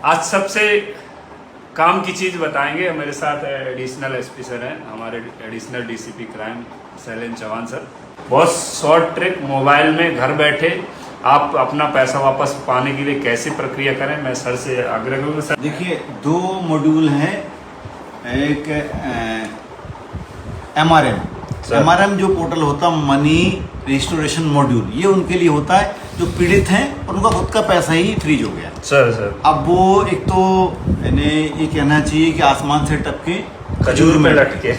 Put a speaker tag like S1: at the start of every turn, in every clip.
S1: आज सबसे काम की चीज़ बताएंगे। मेरे साथ एडिशनल एसपी सर हैं, हमारे additional DCP crime Shailendra Chauhan sir. बहुत शॉर्ट ट्रिक, मोबाइल में घर बैठे आप अपना पैसा वापस पाने के लिए कैसे प्रक्रिया करें, मैं सर से आग्रह करूँगा। सर
S2: देखिए, दो मॉड्यूल हैं। एक एमआरएम जो पोर्टल होता मनी रिस्टोरेशन मॉड्यूल, ये उनके लिए होता है जो पीड़ित हैं और उनका खुद का पैसा ही फ्रीज हो गया।
S1: सर
S2: अब वो एक तो ये कहना चाहिए कि आसमान से टपके
S1: खजूर में लटके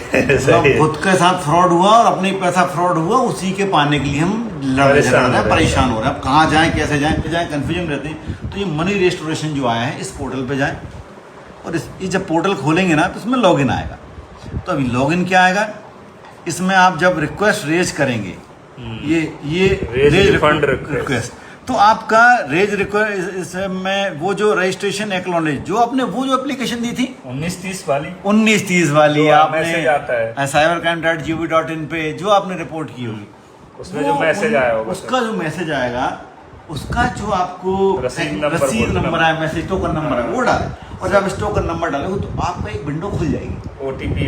S2: खुद के साथ फ्रॉड हुआ और अपने पैसा फ्रॉड हुआ, उसी के पाने के लिए हम परेशान हो रहे हैं। अब कहाँ जाएं, कैसे जाएं कंफ्यूजन रहते हैं। तो ये मनी रिस्टोरेशन जो आया है, इस पोर्टल पे जाएं और ये जब पोर्टल खोलेंगे ना तो इसमें लॉगिन आएगा। तो अभी लॉगिन क्या आएगा, इसमें आप जब रिक्वेस्ट रेज करेंगे, ये रेज फंड रिक्वेस्ट, तो आपका रेज रिक्वेस्ट इसमें वो जो रजिस्ट्रेशन एक्नॉलेज जो आपने वो जो एप्लीकेशन दी थी 1930 वाली आपने cybercrime.gov.in पे जो आपने रिपोर्ट की होगी,
S1: उसमें जो मैसेज आया होगा,
S2: उसका जो मैसेज आएगा, उसका जो आपको रसीद नंबर है, मैसेज टोकन नंबर है, वो डालें। और जब इस टोकन नंबर डालेंगे तो आपका एक विंडो खुल जाएगी,
S1: ओटीपी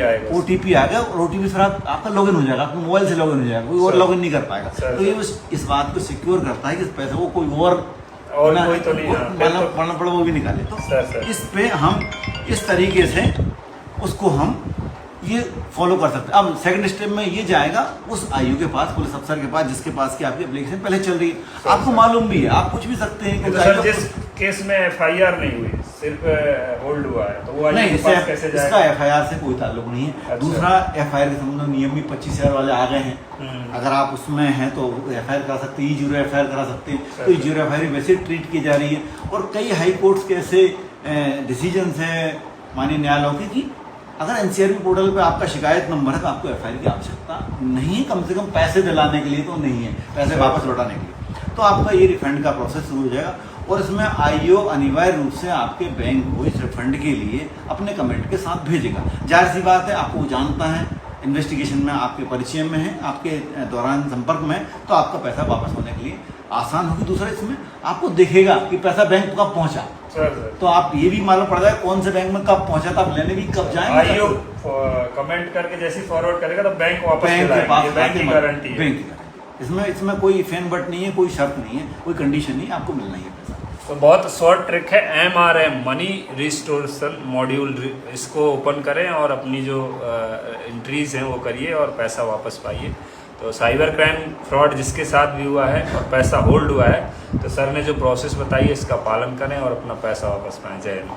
S1: आएगा और
S2: ओटीपी फिर आपका लॉगिन हो जाएगा, आपके मोबाइल से लॉगिन हो जाएगा, कोई और लॉगिन नहीं कर पाएगा। तो ये इस बात को सिक्योर करता है कि इस पैसे को कोई और
S1: कोई तो नहीं
S2: पढ़ना पड़ा वो भी निकाले। तो इस पे हम इस तरीके से उसको हम ये फॉलो कर सकते हैं। अब सेकंड स्टेप में ये जाएगा उस आईओ के पास, पुलिस अफसर के पास, जिसके पास की आपकी एप्लीकेशन पहले चल रही है। आपको मालूम भी है, आप कुछ भी सकते हैं।
S1: तो सर जिस केस में एफआईआर नहीं हुई, सिर्फ होल्ड हुआ है, तो वो
S2: नहीं,
S1: कैसे जाएगा?
S2: इसका एफआईआर से कोई ताल्लुक नहीं है।
S1: अच्छा।
S2: दूसरा, एफआईआर के संबंध में नियम भी 25,000 वाले आ गए हैं। अगर आप उसमें हैं तो एफआईआर करा सकते हैं, E0 एफआईआर करा सकते हैं। तो E0 एफआईआर वैसे ट्रीट की जा रही है। और कई हाई कोर्ट्स के ऐसे डिसीजन है माननीय न्यायालयों की कि अगर एनसीआरबी पोर्टल पे आपका शिकायत नंबर है तो आपको एफआईआर की आवश्यकता नहीं है, कम से कम पैसे दिलाने के लिए तो नहीं है, पैसे वापस लौटाने के लिए। तो आपका ये रिफंड का प्रोसेस शुरू हो जाएगा। और इसमें आईओ अनिवार्य रूप से आपके बैंक को इस रिफंड के लिए अपने कमेंट के साथ भेजेगा। जाहिर सी बात है, आपको जानता है, इन्वेस्टिगेशन में आपके परिचय में है, आपके दौरान संपर्क में है, तो आपका पैसा वापस होने के लिए आसान होगी। दूसरा, इसमें आपको दिखेगा कि पैसा बैंक कब पहुंचा, तो आप ये भी मालूम पड़ जाएगा कौन से बैंक में कब पहुंचा था, आप लेने भी कब जाएंगे।
S1: आईओ कमेंट करके जैसे फॉरवर्ड करेगा तो बैंक वापस बैंक की गारंटी है।
S2: इसमें कोई फैन बट नहीं है, कोई शर्त नहीं है, कोई कंडीशन नहीं है, आपको मिलना ही है पैसा।
S1: तो बहुत शॉर्ट ट्रिक है, MRM मनी रिस्टोरेशन मॉड्यूल, इसको ओपन करें और अपनी जो एंट्रीज हैं वो करिए और पैसा वापस पाइए। तो साइबर क्राइम फ्रॉड जिसके साथ भी हुआ है और पैसा होल्ड हुआ है, तो सर ने जो प्रोसेस बताई है इसका पालन करें और अपना पैसा वापस पाएं। जय हिंद।